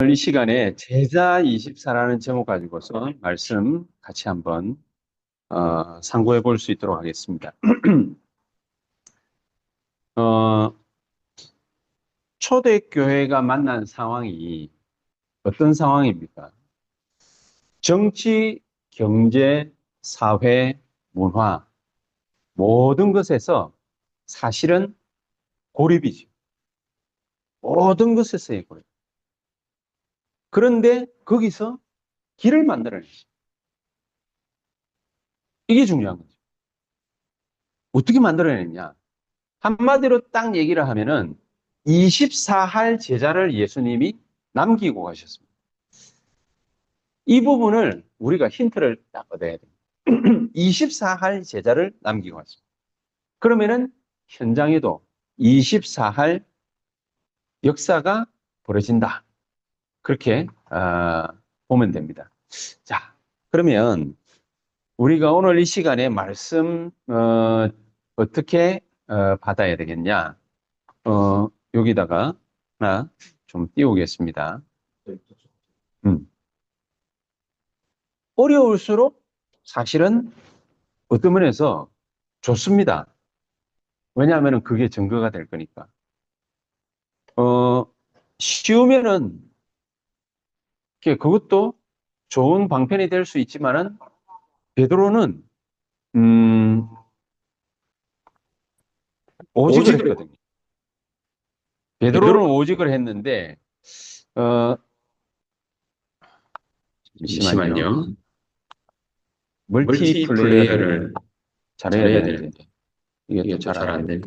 오늘 이 시간에 제자 24라는 제목 가지고서 말씀 같이 한번 상고해 볼 수 있도록 하겠습니다. 어, 초대교회가 만난 상황이 어떤 상황입니까? 정치, 경제, 사회, 문화 모든 것에서 사실은 고립이죠. 모든 것에서의 고립. 그런데 거기서 길을 만들어냈어요. 이게 중요한 거죠. 어떻게 만들어냈냐? 한마디로 딱 얘기를 하면은 24할 제자를 예수님이 남기고 가셨습니다. 이 부분을 우리가 힌트를 딱 얻어야 됩니다. 24할 제자를 남기고 갔습니다. 그러면은 현장에도 24할 역사가 벌어진다. 그렇게 보면 됩니다. 자, 그러면 우리가 오늘 이 시간에 말씀 어떻게 받아야 되겠냐? 여기다가 하나 좀 띄우겠습니다. 어려울수록 사실은 어떤 면에서 좋습니다. 왜냐하면 그게 증거가 될 거니까. 쉬우면은 그것도 좋은 방편이 될 수 있지만은 베드로는 오직을 했거든요. 베드로는 오직을 했는데 잠시만요. 멀티플레이어를 잘해야 되는데 이게 또 잘 안 되네.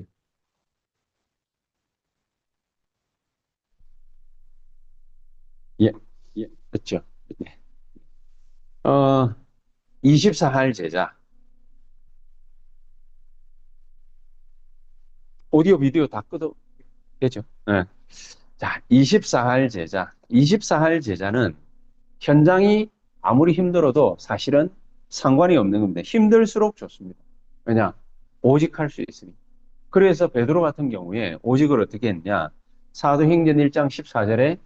예, 예, 그렇죠. 네. 24할 제자. 오디오, 비디오 다 끄도 되죠. 네. 자, 24할 제자. 24할 제자는 현장이 아무리 힘들어도 사실은 상관이 없는 겁니다. 힘들수록 좋습니다. 왜냐? 오직할 수 있으니. 그래서 베드로 같은 경우에 오직을 어떻게 했냐? 사도행전 1장 14절에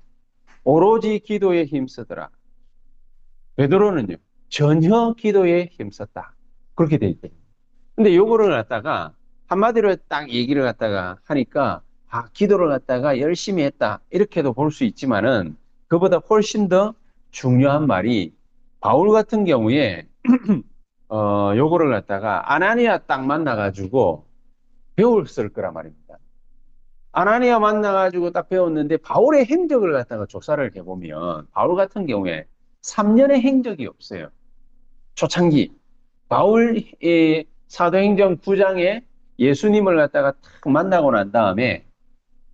오로지 기도에 힘쓰더라. 베드로는요, 전혀 기도에 힘썼다. 그렇게 돼 있거든요. 근데 요거를 갖다가 한마디로 딱 얘기를 갖다가 하니까 기도를 갖다가 열심히 했다. 이렇게도 볼 수 있지만은 그보다 훨씬 더 중요한 말이 바울 같은 경우에 요거를 갖다가 아나니아 딱 만나가지고 배웠을 거란 말입니다. 아나니아 만나가지고 딱 배웠는데 바울의 행적을 갖다가 조사를 해보면 바울 같은 경우에 3년의 행적이 없어요. 초창기. 바울의 사도행전 9장에 예수님을 갖다가 탁 만나고 난 다음에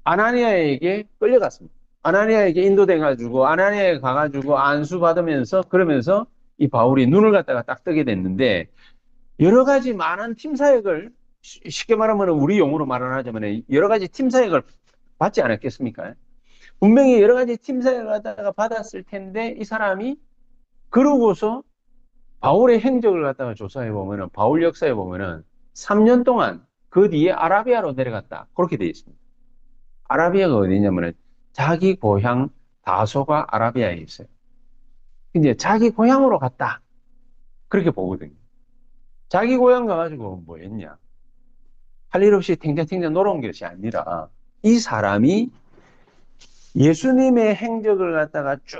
아나니아에게 끌려갔습니다. 아나니아에게 인도돼가지고 아나니아에 가가지고 안수 받으면서 그러면서 이 바울이 눈을 갖다가 딱 뜨게 됐는데 여러 가지 많은 팀 사역을 쉽게 말하면 우리 용어로 말을 하자면 여러 가지 팀 사역을 받지 않았겠습니까? 분명히 여러 가지 팀 사역을 갖다가 받았을 텐데 이 사람이 그러고서 바울의 행적을 갖다가 조사해 보면은 바울 역사에 보면은 3년 동안 그 뒤에 아라비아로 내려갔다. 그렇게 되어 있습니다. 아라비아가 어디냐면은 자기 고향 다소가 아라비아에 있어요. 이제 자기 고향으로 갔다. 그렇게 보거든요. 자기 고향 가가지고 뭐 했냐? 할 일 없이 탱자탱자 놀아온 것이 아니라 이 사람이 예수님의 행적을 갖다가 쭉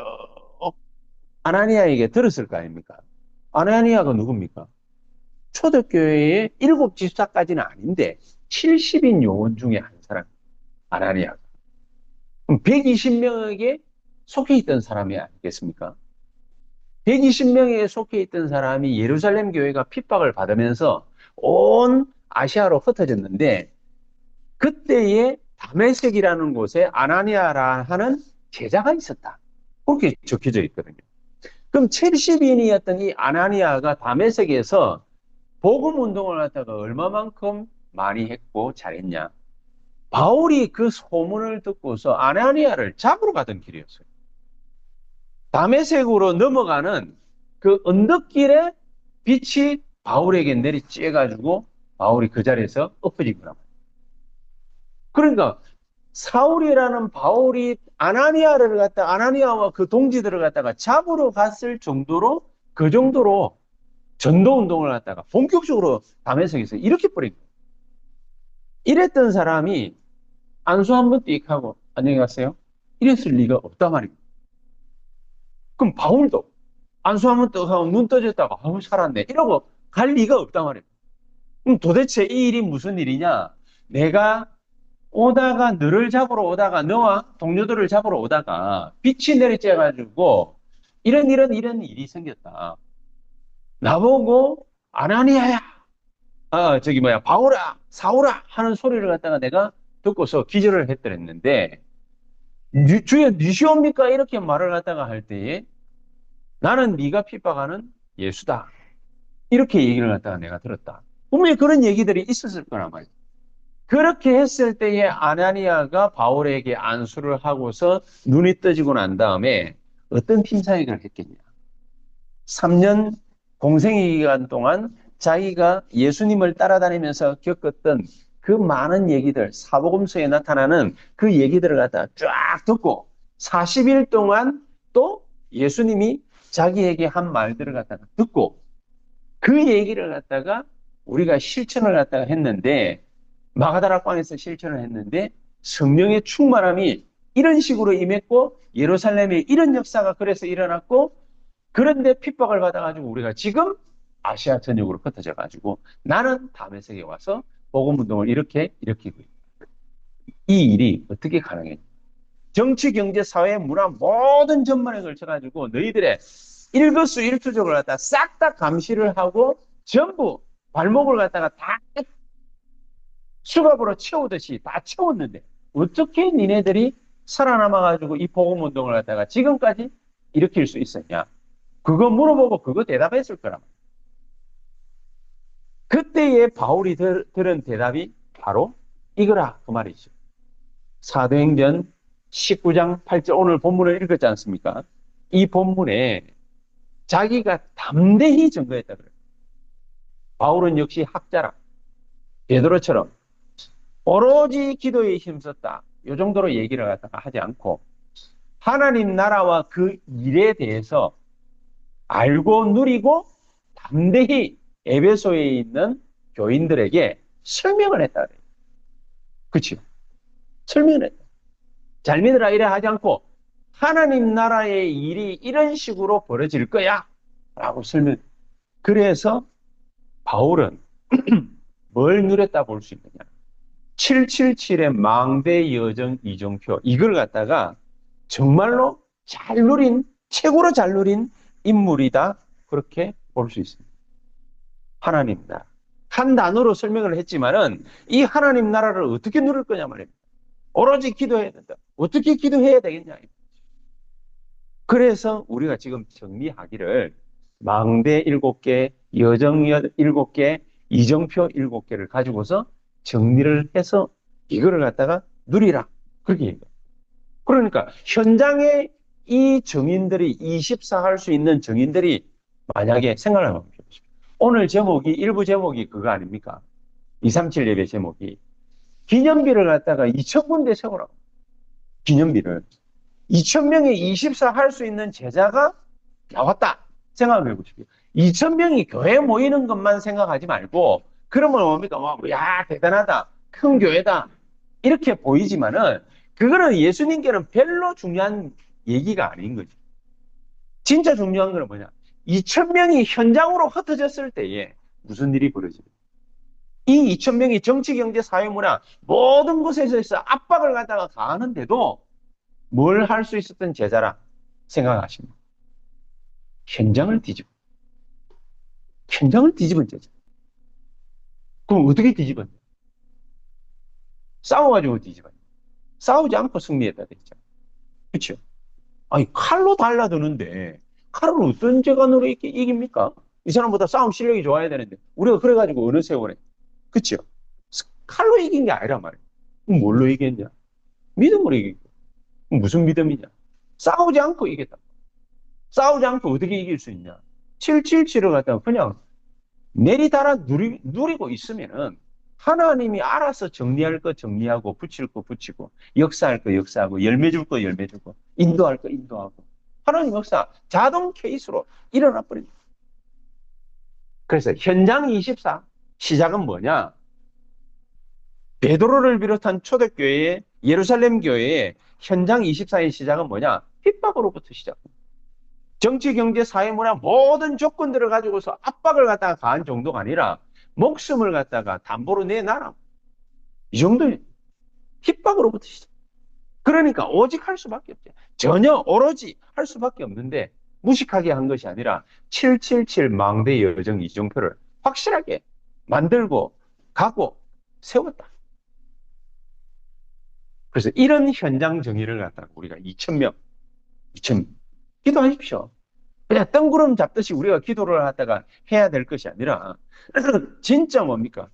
아나니아에게 들었을 거 아닙니까? 아나니아가 누굽니까? 초대교회의 7집사까지는 아닌데 70인 요원 중에 한 사람, 아나니아가. 그럼 120명에게 속해 있던 사람이 아니겠습니까? 120명에 속해 있던 사람이 예루살렘 교회가 핍박을 받으면서 온 아시아로 흩어졌는데 그때에 다메섹이라는 곳에 아나니아라 하는 제자가 있었다. 그렇게 적혀져 있거든요. 그럼 70인이었던 이 아나니아가 다메섹에서 복음 운동을 갖다가 얼마만큼 많이 했고 잘했냐? 바울이 그 소문을 듣고서 아나니아를 잡으러 가던 길이었어요. 다메섹으로 넘어가는 그 언덕길에 빛이 바울에게 내리쬐가지고 바울이 그 자리에서 엎어진 거란 말이에요. 그러니까 사울이라는 바울이 아나니아와 그 동지들을 갖다가 잡으러 갔을 정도로, 그 정도로 전도 운동을 갖다가 본격적으로 다메섹에서 이렇게 뿌린 거예요. 이랬던 사람이 안수 한번 띡 하고 안녕히 가세요. 이랬을 리가 없단 말입니다. 그럼 바울도 안수 한번 뜩 하고 눈 떠졌다가 아우 살았네 이러고 갈 리가 없단 말입니다. 그럼 도대체 이 일이 무슨 일이냐? 내가 오다가 너를 잡으러 오다가 너와 동료들을 잡으러 오다가 빛이 내리쬐가지고 이런 일이 생겼다. 나보고 아나니아야, 바울아, 사울아 하는 소리를 갖다가 내가 듣고서 기절을 했더랬는데 주여 니시옵니까? 이렇게 말을 갖다가 할 때에 나는 네가 핍박하는 예수다. 이렇게 얘기를 갖다가 내가 들었다. 분명히 그런 얘기들이 있었을 거란 말이야. 그렇게 했을 때에 아나니아가 바울에게 안수를 하고서 눈이 떠지고 난 다음에 어떤 팀사역을 했겠냐. 3년 공생의 기간 동안 자기가 예수님을 따라다니면서 겪었던 그 많은 얘기들, 사복음서에 나타나는 그 얘기들을 갖다가 쫙 듣고 40일 동안 또 예수님이 자기에게 한 말들을 갖다가 듣고 그 얘기를 갖다가 우리가 실천을 갖다가 했는데 마가다락방에서 실천을 했는데 성령의 충만함이 이런 식으로 임했고 예루살렘에 이런 역사가 그래서 일어났고 그런데 핍박을 받아가지고 우리가 지금 아시아 전역으로 흩어져 가지고 나는 다메섹에 와서 복음운동을 이렇게 일으키고 있다. 이 일이 어떻게 가능했냐? 정치, 경제, 사회, 문화 모든 전반에 걸쳐가지고 너희들의 일거수일투족을 갖다가 싹 다 감시를 하고 전부 발목을 갖다가 다 수갑으로 채우듯이 다 채웠는데 어떻게 니네들이 살아남아가지고 이 복음운동을 갖다가 지금까지 일으킬 수 있었냐? 그거 물어보고 그거 대답했을 거란 말이야. 그때에 바울이 들은 대답이 바로 이거라 그 말이죠. 사도행전 19장 8절 오늘 본문을 읽었지 않습니까? 이 본문에 자기가 담대히 증거했다 그래요. 바울은 역시 학자라 베드로처럼 오로지 기도에 힘썼다. 이 정도로 얘기를 갖다가 하지 않고 하나님 나라와 그 일에 대해서 알고 누리고 담대히 에베소에 있는 교인들에게 설명을 했다 그래요. 그렇죠? 설명을 했다. 잘 믿으라 이래 하지 않고 하나님 나라의 일이 이런 식으로 벌어질 거야 라고 설명. 그래서 바울은 뭘 누렸다 볼 수 있느냐. 777의 망대 여정 이정표 이걸 갖다가 정말로 잘 누린 최고로 잘 누린 인물이다 그렇게 볼 수 있습니다. 하나님 나라 한 단어로 설명을 했지만은 이 하나님 나라를 어떻게 누릴 거냐 말입니다. 오로지 기도해야 된다. 어떻게 기도해야 되겠냐. 그래서 우리가 지금 정리하기를 망대 7개, 여정 7개, 이정표 7개를 가지고서 정리를 해서 이거를 갖다가 누리라. 그렇게 얘기해요. 그러니까 현장에 이 정인들이 24 할 수 있는 정인들이 만약에 생각을 한번 해보십시오. 오늘 제목이 일부 제목이 그거 아닙니까? 237 예배 제목이 기념비를 갖다가 2,000군데 세우라고. 기념비를 2,000명의 24 할 수 있는 제자가 나왔다. 생각을 해보십시오. 2,000명이 교회에 모이는 것만 생각하지 말고 그러면 뭡니까? 야 대단하다. 큰 교회다. 이렇게 보이지만은 그거는 예수님께는 별로 중요한 얘기가 아닌 거죠. 진짜 중요한 건 뭐냐? 2,000명이 현장으로 흩어졌을 때에 무슨 일이 벌어집니까? 이 2,000명이 정치, 경제, 사회, 문화 모든 곳에서 압박을 갖다가 가하는데도 뭘 할 수 있었던 제자라 생각하십니까? 현장을 뒤집은 제자. 그럼 어떻게 뒤집었냐? 싸워가지고 뒤집었냐? 싸우지 않고 승리했다 됐죠. 그렇죠? 아니 칼로 달라드는데 칼을 어떤 재간으로 이깁니까? 이 사람보다 싸움 실력이 좋아야 되는데 우리가 그래가지고 어느 세월에 그렇죠? 칼로 이긴 게 아니란 말이에요. 그럼 뭘로 이겼냐? 믿음으로 이기고. 무슨 믿음이냐? 싸우지 않고 이겼다. 싸우지 않고 어떻게 이길 수 있냐? 777을 갖다가 그냥 내리달아 누리고 있으면은 하나님이 알아서 정리할 거 정리하고, 붙일 거 붙이고, 역사할 거 역사하고, 열매 줄 거 열매 주고, 인도할 거 인도하고. 하나님 역사 자동 케이스로 일어나 버립니다. 그래서 현장 24 시작은 뭐냐? 베드로를 비롯한 초대교회의 예루살렘 교회의 현장 24의 시작은 뭐냐? 핍박으로부터 시작합니다. 정치, 경제, 사회, 문화 모든 조건들을 가지고서 압박을 갖다가 가한 정도가 아니라 목숨을 갖다가 담보로 내놔라. 이 정도예요. 핍박으로부터 시작. 그러니까 오직 할 수밖에 없죠. 전혀 오로지 할 수밖에 없는데 무식하게 한 것이 아니라 777 망대 여정 이정표를 확실하게 만들고 가고 세웠다. 그래서 이런 현장 정의를 갖다가 우리가 2,000명, 2,000명 기도하십시오. 그냥 뜬구름 잡듯이 우리가 기도를 하다가 해야 될 것이 아니라 진짜 뭡니까?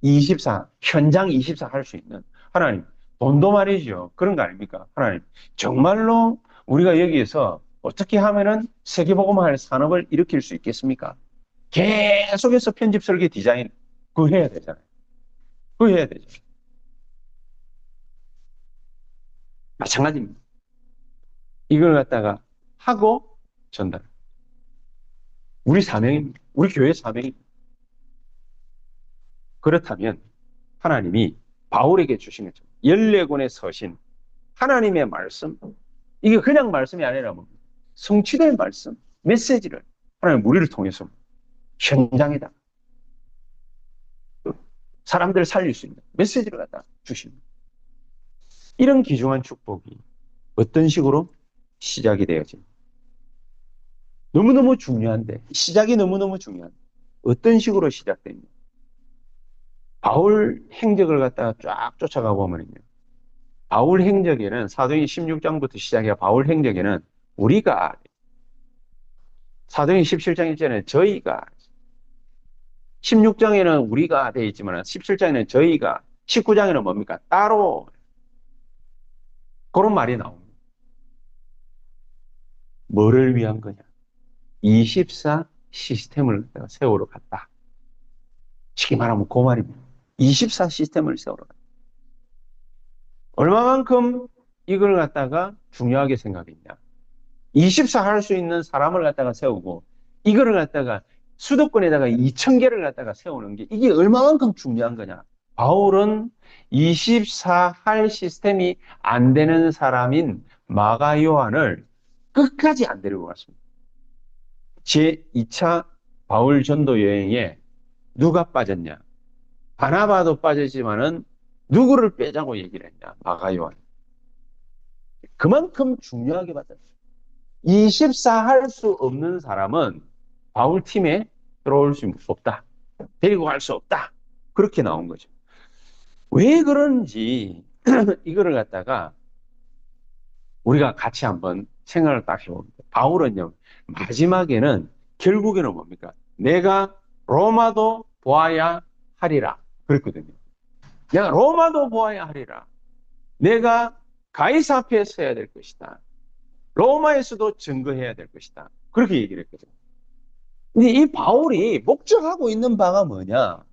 24, 현장 24 할 수 있는 하나님, 돈도 말이죠. 그런 거 아닙니까? 하나님, 정말로 우리가 여기에서 어떻게 하면은 세계복음화 산업을 일으킬 수 있겠습니까? 계속해서 편집, 설계, 디자인, 그거 해야 되잖아요. 그거 해야 되죠. 마찬가지입니다. 이걸 갖다가 하고 전달. 우리 사명입니다. 우리 교회 사명입니다. 그렇다면 하나님이 바울에게 주신 것처럼 14권의 서신, 하나님의 말씀, 이게 그냥 말씀이 아니라 뭡니까? 성취된 말씀, 메시지를 하나님 우리를 통해서 현장에다 사람들을 살릴 수 있는 메시지를 갖다 주십니다. 이런 귀중한 축복이 어떤 식으로 시작이 되어집니다. 너무너무 중요한데, 시작이 너무너무 중요한데, 어떤 식으로 시작됩니까? 바울 행적을 갖다가 쫙 쫓아가 보면요. 바울 행적에는 사도행전 16장부터 시작해서 바울 행적에는 우리가, 사도행전 17장 1절에는 저희가, 16장에는 우리가 되어 있지만 17장에는 저희가, 19장에는 뭡니까? 따로 그런 말이 나옵니다. 뭐를 위한 거냐? 24 시스템을 세우러 갔다. 쉽게 말하면 그 말입니다. 24 시스템을 세우러 갔다. 얼마만큼 이걸 갖다가 중요하게 생각했냐? 24 할 수 있는 사람을 갖다가 세우고 이거를 갖다가 수도권에다가 2,000개를 갖다가 세우는 게 이게 얼마만큼 중요한 거냐? 바울은 24 할 시스템이 안 되는 사람인 마가 요한을 끝까지 안 데리고 갔습니다. 제2차 바울 전도 여행에 누가 빠졌냐? 바나바도 빠졌지만은 누구를 빼자고 얘기를 했냐? 마가 요한. 그만큼 중요하게 받았어요. 24 할 수 없는 사람은 바울 팀에 들어올 수 없다. 데리고 갈 수 없다. 그렇게 나온 거죠. 왜 그런지 이거를 갖다가 우리가 같이 한번 생각을 딱 해봅니다. 바울은요, 마지막에는 결국에는 뭡니까? 내가 로마도 보아야 하리라. 그랬거든요. 내가 로마도 보아야 하리라. 내가 가이사 앞에 서야 될 것이다. 로마에서도 증거해야 될 것이다. 그렇게 얘기를 했거든요. 근데 이 바울이 목적하고 있는 바가 뭐냐?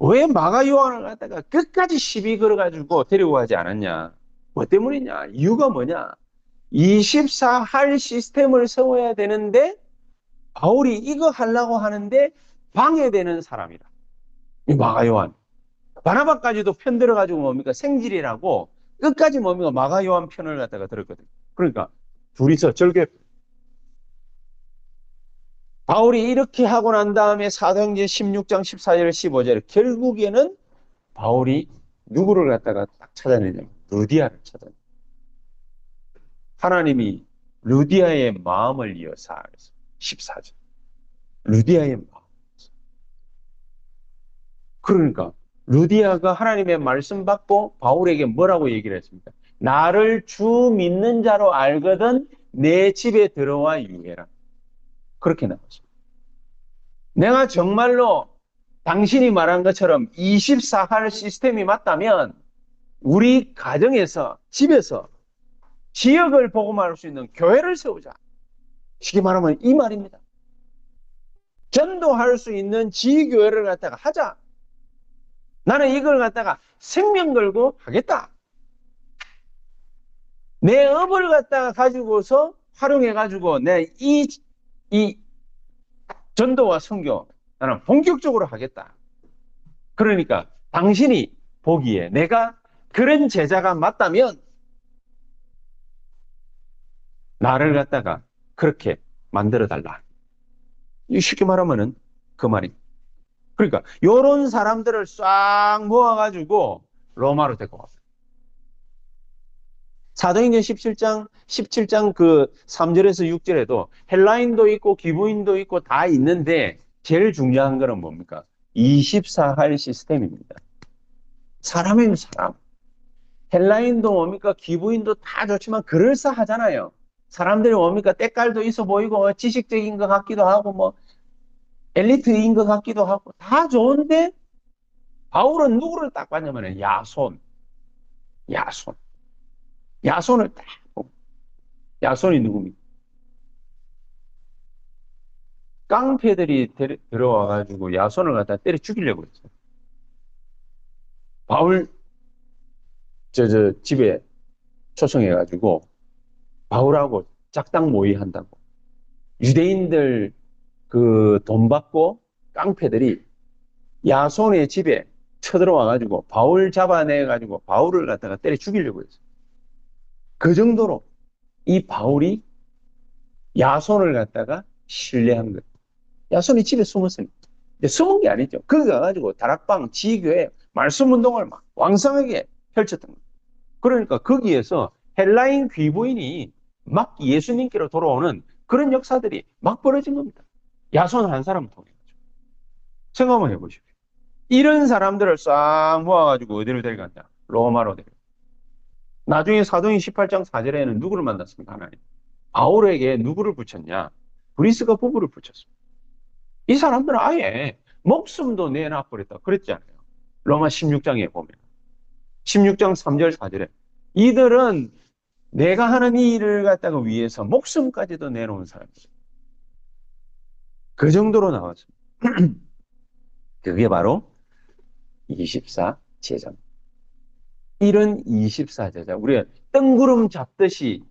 왜 마가 요한을 갖다가 끝까지 시비 걸어가지고 데리고 가지 않았냐? 뭐 때문이냐? 이유가 뭐냐? 24 할 시스템을 세워야 되는데 바울이 이거 하려고 하는데 방해되는 사람이다. 이 마가 요한. 바나바까지도 편 들어가지고 뭡니까? 생질이라고 끝까지 뭡니까? 마가 요한 편을 갖다가 들었거든요. 그러니까 둘이서 절개. 바울이 이렇게 하고 난 다음에 사도행전 16장 14절 15절 결국에는 바울이 누구를 갖다가 딱 찾아내냐면 루디아를 찾아내. 하나님이 루디아의 마음을 이어서 14절. 루디아의 마음. 그러니까 루디아가 하나님의 말씀 받고 바울에게 뭐라고 얘기를 했습니까? 나를 주 믿는 자로 알거든 내 집에 들어와 유해라. 그렇게 나왔습니다. 내가 정말로 당신이 말한 것처럼 24할 시스템이 맞다면 우리 가정에서, 집에서 지역을 복음할 수 있는 교회를 세우자. 쉽게 말하면 이 말입니다. 전도할 수 있는 지교회를 갖다가 하자. 나는 이걸 갖다가 생명 걸고 하겠다. 내 업을 갖다가 가지고서 활용해가지고 이 전도와 선교 나는 본격적으로 하겠다. 그러니까 당신이 보기에 내가 그런 제자가 맞다면 나를 갖다가 그렇게 만들어 달라. 쉽게 말하면은 그 말이. 그러니까 요런 사람들을 싹 모아가지고 로마로 데리고 왔어요. 사도행전 17장 그 3절에서 6절에도 헬라인도 있고 기부인도 있고 다 있는데 제일 중요한 거는 뭡니까? 24할 시스템입니다. 사람이면 사람. 헬라인도 뭡니까? 기부인도 다 좋지만 그럴싸하잖아요. 사람들이 뭡니까? 때깔도 있어 보이고 지식적인 것 같기도 하고 뭐 엘리트인 것 같기도 하고 다 좋은데 바울은 누구를 딱 봤냐면 야손. 야손. 야손을 딱 보고. 야손이 누굽니까? 깡패들이 들어와가지고 야손을 갖다 때려 죽이려고 했어요. 바울 집에 초청해가지고 바울하고 작당 모의한다고. 유대인들 그 돈 받고 깡패들이 야손의 집에 쳐들어와가지고 바울 잡아내가지고 바울을 갖다가 때려 죽이려고 했어요. 그 정도로 이 바울이 야손을 갖다가 신뢰한 거예요. 야손이 집에 숨었으니까. 근데 숨은 게 아니죠. 거기 가가지고 다락방, 지교회, 말씀 운동을 막 왕성하게 펼쳤던 거예요. 그러니까 거기에서 헬라인 귀부인이 막 예수님께로 돌아오는 그런 역사들이 막 벌어진 겁니다. 야손 한 사람을 통해 가지고. 생각 한번 해보십시오. 이런 사람들을 싹 모아가지고 어디로 데려갔냐? 로마로 데려갔냐? 나중에 사도행 18장 4절에는 누구를 만났습니까? 하나님. 바울에게 누구를 붙였냐? 브리스가 부부를 붙였습니다. 이 사람들은 아예 목숨도 내놔버렸다. 그랬잖아요. 로마 16장에 보면. 16장 3절 4절에. 이들은 내가 하는 이 일을 갖다가 위해서 목숨까지도 내놓은 사람들. 그 정도로 나왔습니다. 그게 바로 24 제자입니다. 이런 24 제자. 우리가 뜬구름 잡듯이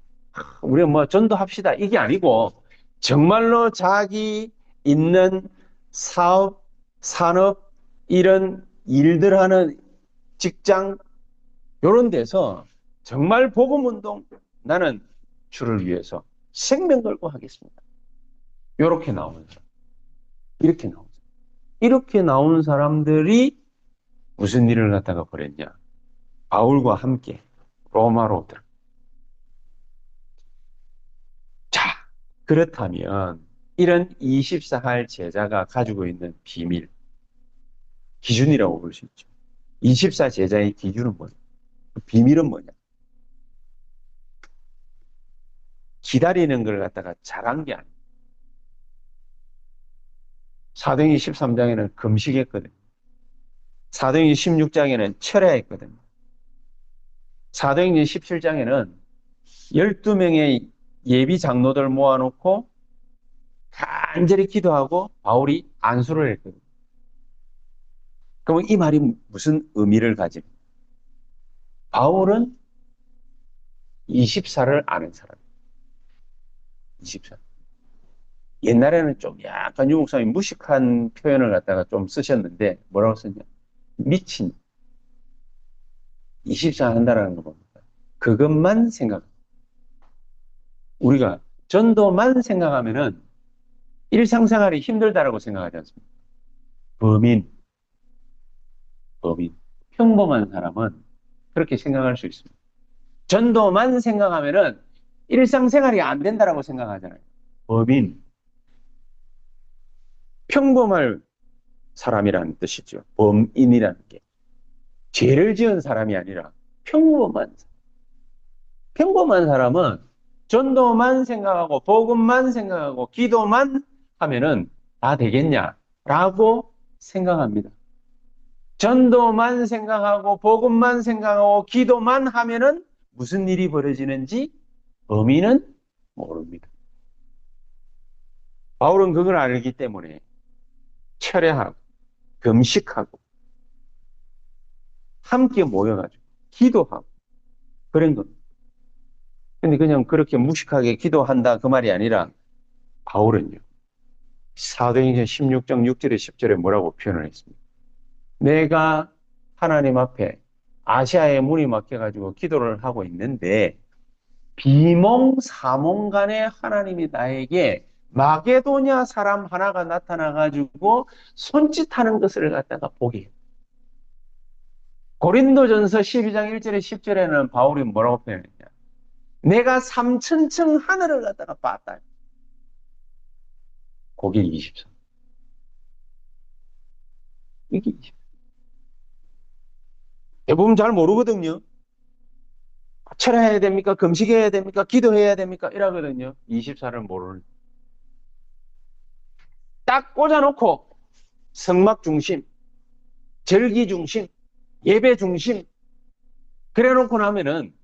우리가 뭐 전도합시다. 이게 아니고 정말로 자기 있는 사업, 산업, 이런 일들 하는 직장, 이런 데서 정말 복음운동, 나는 주를 위해서 생명 걸고 하겠습니다. 이렇게 나오는 사람. 이렇게 나오는 사람. 이렇게 나온 사람들이 무슨 일을 갖다가 벌였냐. 바울과 함께 로마로 들어. 자, 그렇다면 이런 24할 제자가 가지고 있는 비밀, 기준이라고 볼 수 있죠. 24 제자의 기준은 뭐냐? 그 비밀은 뭐냐? 기다리는 걸 갖다가 잘한 게 아니에요. 사도행전 13장에는 금식했거든요. 사도행전 16장에는 철야했거든요. 사도행전 17장에는 12명의 예비 장로들 모아놓고 간절히 기도하고 바울이 안수를 했거든요. 그럼 이 말이 무슨 의미를 가집니까? 바울은 24를 아는 사람이에요. 24. 옛날에는 좀 약간 유 목사님이 무식한 표현을 갖다가 좀 쓰셨는데 뭐라고 썼냐? 미친 24 한다라는 거 봅니다. 그것만 생각. 우리가 전도만 생각하면은 일상생활이 힘들다라고 생각하지 않습니까? 범인, 평범한 사람은 그렇게 생각할 수 있습니다. 전도만 생각하면은 일상생활이 안 된다라고 생각하잖아요. 범인, 평범할 사람이라는 뜻이죠. 범인이라는 게. 죄를 지은 사람이 아니라 평범한 사람. 평범한 사람은 전도만 생각하고 복음만 생각하고 기도만 하면은 다 되겠냐라고 생각합니다. 전도만 생각하고 복음만 생각하고 기도만 하면은 무슨 일이 벌어지는지 범인은 모릅니다. 바울은 그걸 알기 때문에 철회하고 금식하고 함께 모여가지고 기도하고 그런 겁니다. 근데 그냥 그렇게 무식하게 기도한다 그 말이 아니라 바울은요. 사도행전 16장 6절에 10절에 뭐라고 표현을 했습니까? 내가 하나님 앞에 아시아의 문이 막혀가지고 기도를 하고 있는데 비몽사몽간에 하나님이 나에게 마게도냐 사람 하나가 나타나가지고 손짓하는 것을 갖다가 보게 해요. 고린도전서 12장 1절에 10절에는 바울이 뭐라고 표현했냐? 내가 3천층 하늘을 갖다가 봤다. 거기 24. 이게 20. 대부분 잘 모르거든요. 철회해야 됩니까? 금식해야 됩니까? 기도해야 됩니까? 이러거든요. 24를 모르는. 딱 꽂아놓고 성막 중심, 절기 중심, 예배 중심 그래 놓고 나면은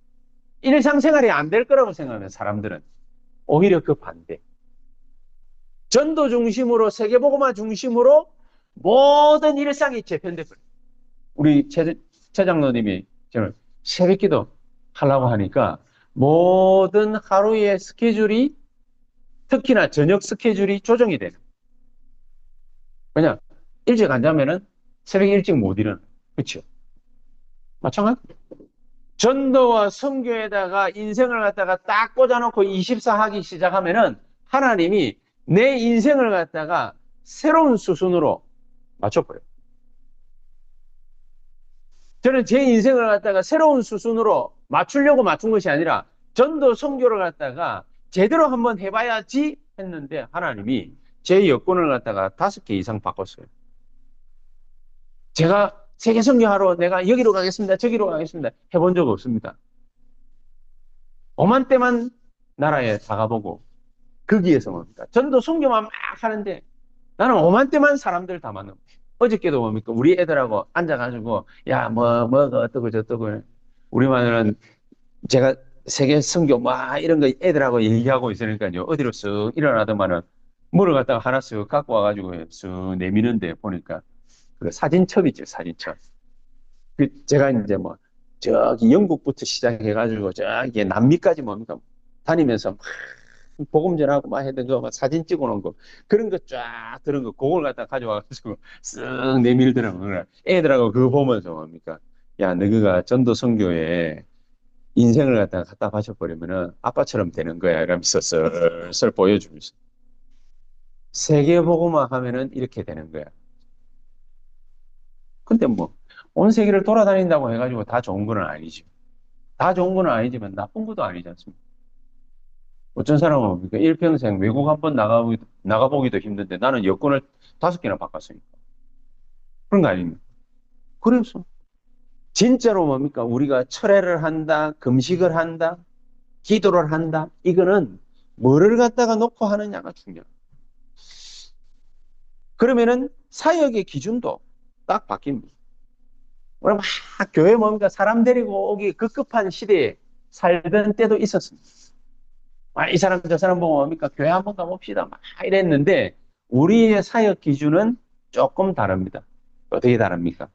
일상생활이 안 될 거라고 생각하는 사람들은 오히려 그 반대. 전도 중심으로 세계복음화 중심으로 모든 일상이 재편돼 버려요. 우리 최 장로님이 저는 새벽기도 하려고 하니까 모든 하루의 스케줄이 특히나 저녁 스케줄이 조정이 되는. 그냥 일찍 안 자면은 새벽 일찍 못 일어나. 그렇죠? 마찬가지. 전도와 선교에다가 인생을 갖다가 딱 꽂아놓고 24 하기 시작하면은 하나님이 내 인생을 갖다가 새로운 수순으로 맞춰버려요. 저는 제 인생을 갖다가 새로운 수순으로 맞추려고 맞춘 것이 아니라 전도 선교를 갖다가 제대로 한번 해봐야지 했는데 하나님이 제 여건을 갖다가 5개 이상 바꿨어요. 제가 세계 선교하러 내가 여기로 가겠습니다. 저기로 가겠습니다. 해본 적 없습니다. 오만 때만 나라에 다가보고 거기에서 뭡니까? 전도 선교만 막 하는데 나는 오만 때만 사람들 다 만나고 어저께도 뭡니까? 우리 애들하고 앉아가지고 야 뭐가 어떠고 저떠고 우리만은 제가 세계 선교 막 이런 거 애들하고 얘기하고 있으니까요. 어디로 쓱 일어나더만은 뭐를 갖다가 하나 쓱 갖고 와가지고 쓱 내미는데 보니까 그 사진첩이죠, 사진첩. 그 제가 이제 뭐 저기 영국부터 시작해가지고 저기 남미까지 뭡니까 다니면서 막 복음 전하고 막 했던 거 막 사진 찍어놓은 거 그런 거 쫙 들은 거 그걸 갖다 가져와가지고 쓱 내밀더라고요. 애들하고 그거 보면서 뭡니까 야 너희가 전도 선교에 인생을 갖다 바쳐버리면은 아빠처럼 되는 거야 이러면서 슬슬 보여주면서 세계 복음화 하면은 이렇게 되는 거야. 근데 뭐 온 세계를 돌아다닌다고 해가지고 다 좋은 건 아니죠. 다 좋은 건 아니지만 나쁜 것도 아니지 않습니까? 어떤 사람은 뭡니까? 일평생 외국 한번 나가보기도 힘든데 나는 여권을 5개나 바꿨으니까. 그런 거 아닙니까? 그래서 진짜로 뭡니까? 우리가 철회를 한다, 금식을 한다, 기도를 한다. 이거는 뭐를 갖다가 놓고 하느냐가 중요해요. 그러면은 사역의 기준도 딱 바뀝니다. 우리 막 교회 뭡니까? 사람 데리고 오기 급급한 시대에 살던 때도 있었습니다. 이 사람 저 사람 보고 뭡니까? 교회 한번 가봅시다. 막 이랬는데 우리의 사역 기준은 조금 다릅니다. 어떻게 다릅니까?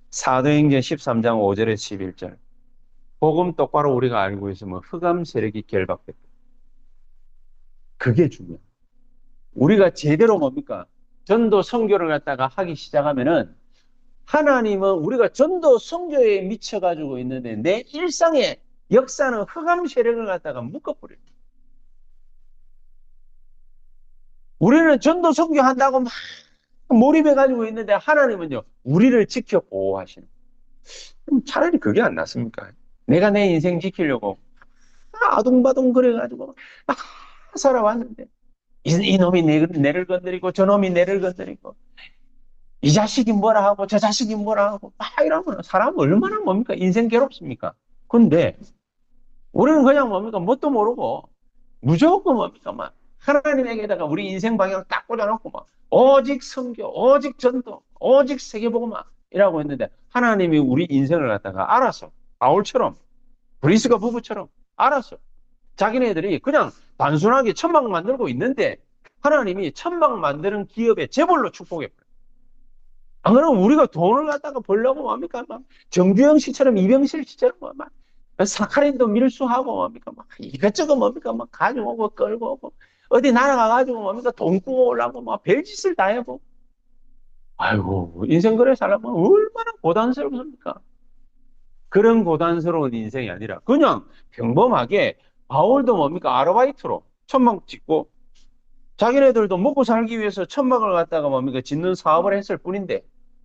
사도행전 13장 5절에서 11절. 복음 똑바로 우리가 알고 있으면 흑암 세력이 결박됐다. 그게 중요해요. 우리가 제대로 뭡니까? 전도 선교를 갖다가 하기 시작하면은 하나님은 우리가 전도 선교에 미쳐가지고 있는데 내 일상의 역사는 흑암 세력을 갖다가 묶어버려요. 우리는 전도 선교한다고 막 몰입해가지고 있는데 하나님은요 우리를 지켜 보호하시는. 차라리 그게 안 낫습니까? 내가 내 인생 지키려고 아둥바둥 그래가지고 막 살아왔는데 이놈이 내를 건드리고 저놈이 내를 건드리고 이 자식이 뭐라 하고 저 자식이 뭐라 하고 막 이러면 사람 얼마나 뭡니까? 인생 괴롭습니까? 근데 우리는 그냥 뭡니까? 뭣도 모르고 무조건 뭡니까? 막 하나님에게다가 우리 인생 방향 딱 꽂아놓고 막 오직 선교, 오직 전도, 오직 세계복음화 이라고 했는데 하나님이 우리 인생을 갖다가 알아서 바울처럼 브리스가 부부처럼 알아서 자기네들이 그냥 단순하게 천막 만들고 있는데 하나님이 천막 만드는 기업의 재벌로 축복해버려요. 안 그러면 우리가 돈을 갖다가 벌려고 뭡니까? 막 정주영 씨처럼 이병실 씨처럼 막 사카린도 밀수하고 뭡니까? 막 이것저것 뭡니까? 막 가지고 오고 끌고 오고 어디 날아가가지고 뭡니까? 돈 구워오려고 막 별짓을 다 해보고. 아이고, 인생 그래 살아보면 얼마나 고단스럽습니까? 그런 고단스러운 인생이 아니라 그냥 평범하게 바울도 뭡니까? 아르바이트로 천막 짓고 자기네들도 먹고 살기 위해서 천막을 갖다가 뭡니까? 짓는 사업을 했을 뿐인데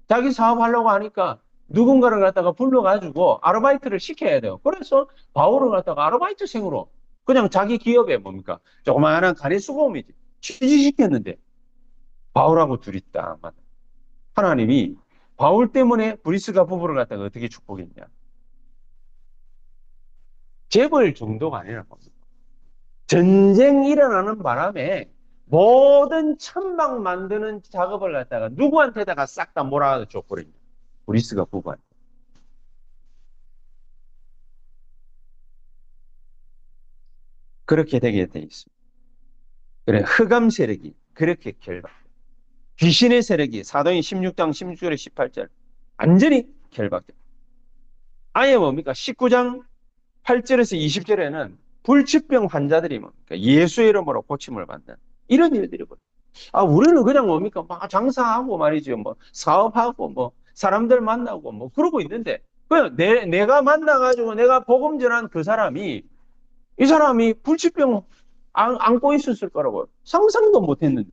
자기 사업하려고 하니까 누군가를 갖다가 불러가지고 아르바이트를 시켜야 돼요. 그래서 바울을 갖다가 아르바이트생으로 그냥 자기 기업에 뭡니까? 조그마한 간이수고음이지. 취직시켰는데 바울하고 둘이 딱 맞아. 하나님이 바울 때문에 브리스가 부부를 갖다가 어떻게 축복했냐. 재벌 정도가 아니라 전쟁이 일어나는 바람에 모든 천막 만드는 작업을 갖다가 누구한테다가 싹 다 몰아가지고 줘버립니다. 브리스가 부부한테. 그렇게 되게 돼 있습니다. 그래, 흑암 세력이 그렇게 결박. 귀신의 세력이 사도행 16장 16절에 18절 완전히 결박돼. 아예 뭡니까? 19장 8절에서 20절에는 불치병 환자들이 뭡니까? 예수의 이름으로 고침을 받는 이런 일들이 벌어요. 아, 우리는 그냥 뭡니까? 막 장사하고 말이죠. 뭐, 사업하고, 뭐, 사람들 만나고, 뭐, 그러고 있는데, 그냥 내가 만나가지고 내가 복음 전한 그 사람이, 이 사람이 불치병 안고 있었을 거라고 상상도 못 했는데,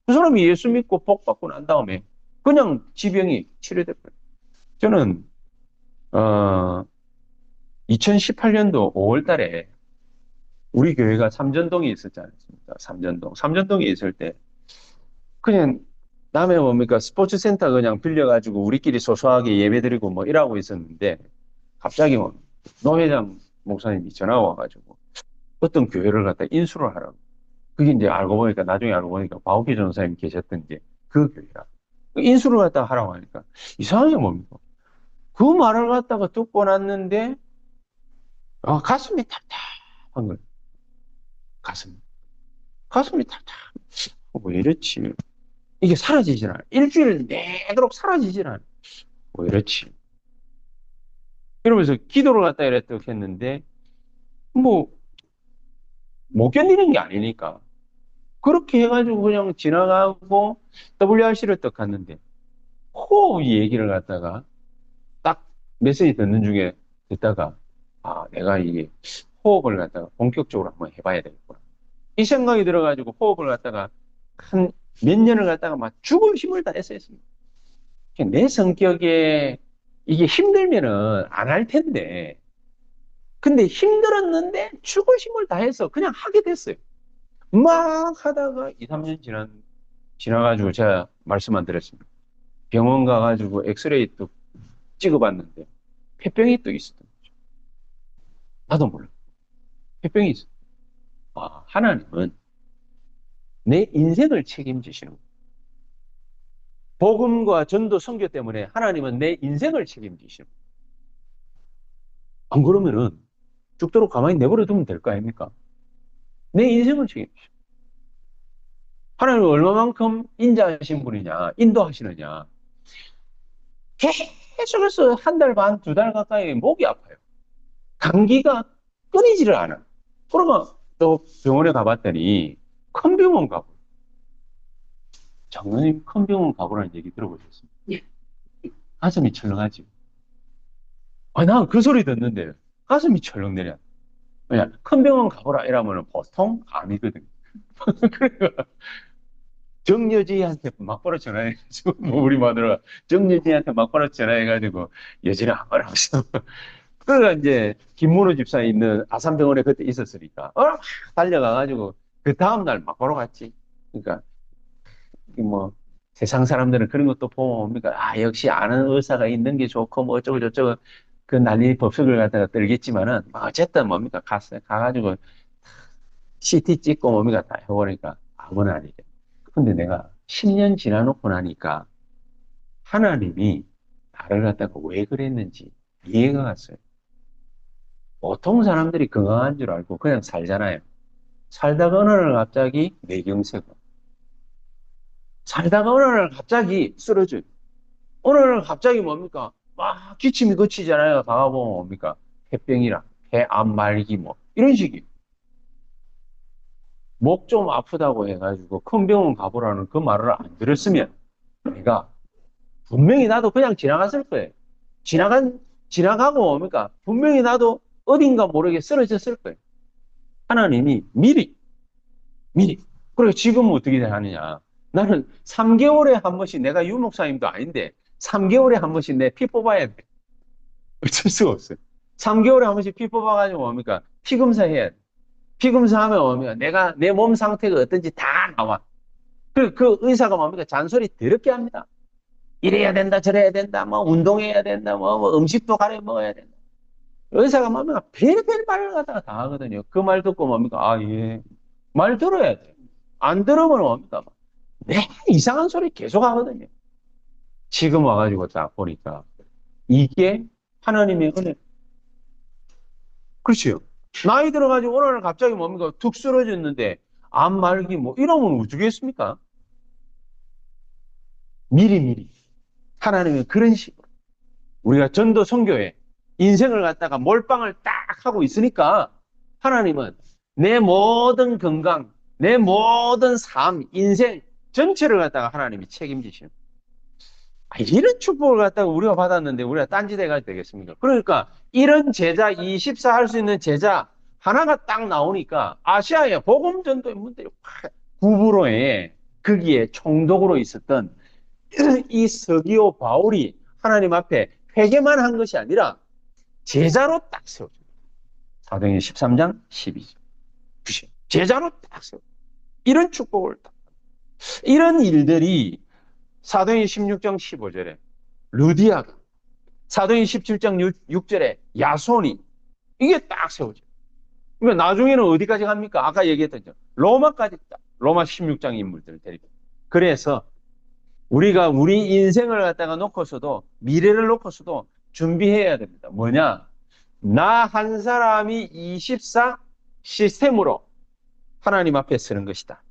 그 사람이 예수 믿고 복 받고 난 다음에, 그냥 지병이 치료됐어요. 저는, 2018년도 5월 달에 우리 교회가 삼전동에 있었지 않습니까? 삼전동. 삼전동에 있을 때, 그냥 남해 뭡니까 스포츠 센터 그냥 빌려가지고 우리끼리 소소하게 예배드리고 뭐 이러고 있었는데 갑자기 뭐 노 회장 목사님이 전화가 와가지고 어떤 교회를 갖다 인수를 하라고. 그게 이제 알고 보니까 나중에 알고 보니까 바우기 전사님이 계셨던 게 그 교회라. 인수를 갖다 하라고 하니까 이상하게 뭡니까? 그 말을 갖다가 듣고 났는데 가슴이 답답한 거예요. 가슴. 가슴이 답답. 왜 이렇지? 이게 사라지질 않아. 일주일 내도록 사라지질 않아. 왜 이렇지? 이러면서 기도를 갖다 이랬다 했는데, 뭐, 못 견디는 게 아니니까. 그렇게 해가지고 그냥 지나가고 WRC를 딱 갔는데, 호흡 얘기를 갖다가 딱 메시지 듣는 중에 듣다가, 아, 내가 이게 호흡을 갖다가 본격적으로 한번 해봐야 되겠구나. 이 생각이 들어가지고 호흡을 갖다가 한 몇 년을 갖다가 막 죽을 힘을 다해서 했습니다. 내 성격에 이게 힘들면은 안 할 텐데, 근데 힘들었는데 죽을 힘을 다해서 그냥 하게 됐어요. 막 하다가 2, 3년 지나가지고 제가 말씀 안 드렸습니다. 병원 가가지고 엑스레이 또 찍어봤는데 폐병이 또 있었던 거죠. 나도 몰라. 폐병이 있어. 아, 하나님은 내 인생을 책임지시는 거예요. 복음과 전도 선교 때문에 하나님은 내 인생을 책임지시는 거예요. 안 그러면은 죽도록 가만히 내버려 두면 될 거 아닙니까? 내 인생을 책임지시는 거예요. 하나님은 얼마만큼 인자하신 분이냐, 인도하시느냐. 계속해서 한 달 반, 두 달 가까이 목이 아파요. 감기가 끊이지를 않아. 그러면 또 병원에 가봤더니 큰 병원 가고. 장로님 큰 병원 가보라는 얘기 들어보셨습니까? 예. 가슴이 철렁하지. 아, 난 그 소리 듣는데 가슴이 철렁 내려. 그냥 큰 병원 가보라 이러면 보통 아니거든. 그러니까 정여지한테 막바로 전화해가지고, 뭐 우리 마누라 정여지한테 막바로 전화해가지고 여지를 안 가라고. 그러니까 이제 김문호 집사에 있는 아산병원에 그때 있었으니까 막 달려가가지고 그 다음날 막 보러 갔지. 그러니까 뭐 세상 사람들은 그런 것도 보면 뭡니까? 아, 역시 아는 의사가 있는 게 좋고 뭐 어쩌고 저쩌고 그 난리 법석을 갖다가 떨겠지만은 뭐 어쨌든 뭡니까? 갔어요. 가가지고 CT 찍고 뭡니까? 다 해보니까 아무는 아니죠. 근데 내가 10년 지나놓고 나니까 하나님이 나를 갖다가 왜 그랬는지 이해가 갔어요. 보통 사람들이 건강한 줄 알고 그냥 살잖아요. 살다가 어느 날 갑자기 뇌경색을. 살다가 어느 날 갑자기 쓰러져요. 오늘 갑자기 뭡니까? 막 기침이 그치잖아요. 가보면 뭡니까? 폐병이랑 폐암 말기 뭐 이런 식이. 목 좀 아프다고 해가지고 큰 병원 가보라는 그 말을 안 들었으면 내가 분명히 나도 그냥 지나갔을 거예요. 지나가고 뭡니까? 분명히 나도 어딘가 모르게 쓰러졌을 거예요. 하나님이 미리. 그리고 지금은 어떻게 하느냐. 나는 3개월에 한 번씩 내가 유목사님도 아닌데 3개월에 한 번씩 내 피 뽑아야 돼. 어쩔 수가 없어요. 3개월에 한 번씩 피 뽑아가지고 뭡니까? 피 검사해야 돼. 피 검사하면 뭡니까? 내가 내 몸 상태가 어떤지 다 나와. 그 의사가 뭡니까? 잔소리 더럽게 합니다. 이래야 된다, 저래야 된다, 뭐 운동해야 된다, 뭐 음식도 가려 먹어야 된다. 의사가 뭡니까? 별별 말을 갖다가 다 하거든요. 그 말 듣고 뭡니까? 아, 예. 말 들어야 돼. 안 들으면 뭡니까? 네, 이상한 소리 계속 하거든요. 지금 와가지고 딱 보니까 이게 하나님의 은혜. 그렇지요. 나이 들어가지고 오늘 갑자기 뭡니까? 툭 쓰러졌는데 암 말기 뭐 이러면 어쩌겠습니까? 미리 하나님은 그런 식으로 우리가 전도 선교에 인생을 갖다가 몰빵을 딱 하고 있으니까 하나님은 내 모든 건강, 내 모든 삶, 인생 전체를 갖다가 하나님이 책임지시는 거예요. 이런 축복을 갖다가 우리가 받았는데 우리가 딴짓해가 되겠습니까? 그러니까 이런 제자 24 할 수 있는 제자 하나가 딱 나오니까 아시아의 복음 전도의 문들이 확 구부로에 거기에 총독으로 있었던 이 서기오 바울이 하나님 앞에 회개만 한 것이 아니라 제자로 딱 세워집니다. 사도행전 13장 12절. 제자로 딱 세워. 이런 축복을 딱. 이런 일들이 사도행전 16장 15절에 루디아가, 사도행전 17장 6절에 야손이 이게 딱 세워져요. 그러니까 나중에는 어디까지 갑니까? 아까 얘기했던 로마까지 딱 로마 16장 인물들을 데리고. 그래서 우리가 우리 인생을 갖다가 놓고서도 미래를 놓고서도 준비해야 됩니다. 뭐냐? 나 한 사람이 24 시스템으로 하나님 앞에 서는 것이다.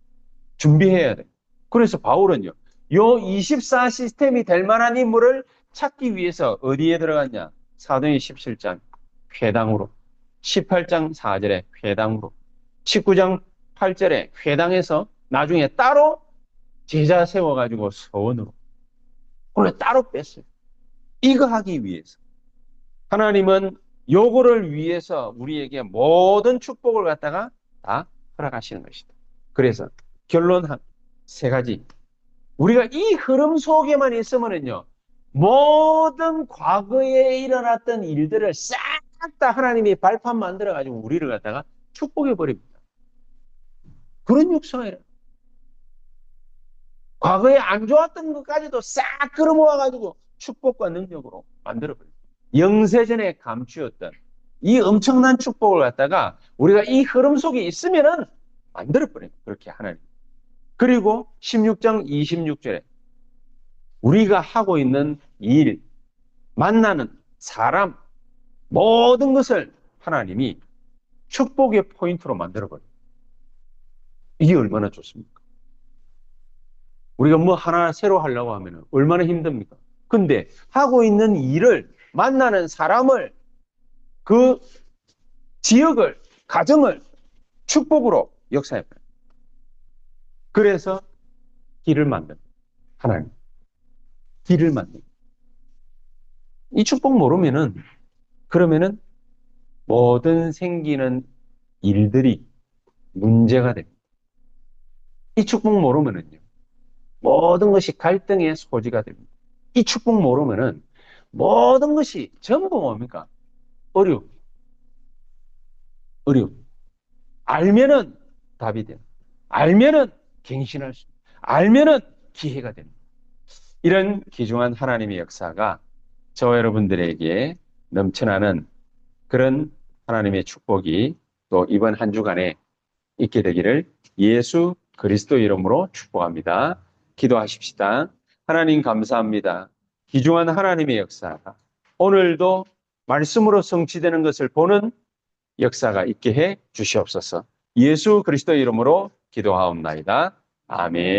준비해야 돼. 그래서 바울은요, 요 24 시스템이 될 만한 인물을 찾기 위해서 어디에 들어갔냐? 사도행전 17장 회당으로, 18장 4절에 회당으로, 19장 8절에 회당에서 나중에 따로 제자 세워가지고 서원으로. 원래 따로 뺐어요. 이거 하기 위해서. 하나님은 요거를 위해서 우리에게 모든 축복을 갖다가 다 허락하시는 것이다. 그래서 결론 한 세 가지. 우리가 이 흐름 속에만 있으면은요, 모든 과거에 일어났던 일들을 싹 다 하나님이 발판 만들어가지고 우리를 갖다가 축복해 버립니다. 그런 육성이라. 과거에 안 좋았던 것까지도 싹 끌어모아가지고 축복과 능력으로 만들어버립니다. 영세전에 감추었던 이 엄청난 축복을 갖다가 우리가 이 흐름 속에 있으면은 만들어버립니다. 그렇게 하나님. 그리고 16장 26절에 우리가 하고 있는 일, 만나는 사람, 모든 것을 하나님이 축복의 포인트로 만들어버려요. 이게 얼마나 좋습니까? 우리가 뭐 하나 새로 하려고 하면 얼마나 힘듭니까? 근데 하고 있는 일을, 만나는 사람을, 그 지역을, 가정을 축복으로 역사해버려요. 그래서 길을 만듭니다. 하나님. 길을 만듭니다. 이 축복 모르면은, 그러면은 모든 생기는 일들이 문제가 됩니다. 이 축복 모르면은요, 모든 것이 갈등의 소지가 됩니다. 이 축복 모르면은 모든 것이 전부 뭡니까? 어려움. 알면은 답이 돼요. 알면은 갱신할 수, 알면은 기회가 됩니다. 이런 귀중한 하나님의 역사가 저와 여러분들에게 넘쳐나는 그런 하나님의 축복이 또 이번 한 주간에 있게 되기를 예수 그리스도 이름으로 축복합니다. 기도하십시다. 하나님 감사합니다. 귀중한 하나님의 역사가 오늘도 말씀으로 성취되는 것을 보는 역사가 있게 해 주시옵소서. 예수 그리스도 이름으로 기도하옵나이다. 아멘.